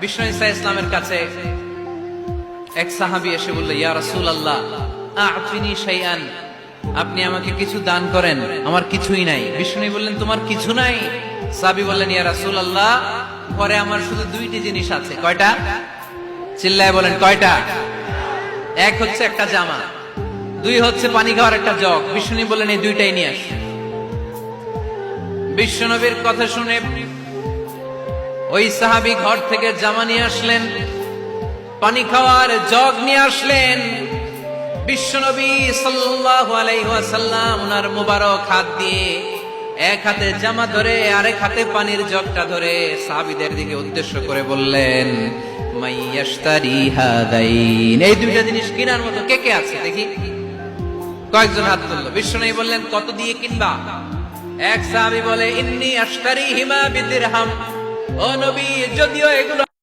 বিষ্ণু ঈসা ইসলামের কাছে এক সাহাবী এসে বলল, ইয়া রাসূলুল্লাহ আ'তিনি শাইআন, আপনি আমাকে কিছু দান করেন, আমার কিছুই নাই। বিষ্ণু বললেন, তোমার কিছু নাই? সাহাবী বললেন, ইয়া রাসূলুল্লাহ ঘরে আমার শুধু দুইটি জিনিস আছে। কয়টা? চিল্লায় বলেন কয়টা? এক হচ্ছে একটা জামা, দুই হচ্ছে পানি খাওয়ার একটা জগ। বিষ্ণু বললেন, এই দুইটাই নিয়ে আস। বিশ্বনবীর কথা শুনে ওই সাহাবী ঘর থেকে জামা নিয়ে আসলেন, পানি খাওয়ার জগ নিয়ে আসলেন। বিশ্বনবী সাল্লাল্লাহু আলাইহি ওয়াসাল্লাম ওনার মুবারক হাত দিয়ে এক হাতে জামা ধরে আরেক হাতে পানির জগটা ধরে সাহাবীদের দিকে উদ্দেশ্য করে বললেন, মাইয়াশতারি হাদাইন, এই দুইটা জিনিস কেনার মতো কে কে আছে দেখি? কয়েকজন হাত তুললো। বিশ্বনবী বললেন, কত দিয়ে কিনবা? এক সাহাবী বলে, ইন্নী আশতারিহিমা বিদিরহাম, ও নবী যদিও এগুলো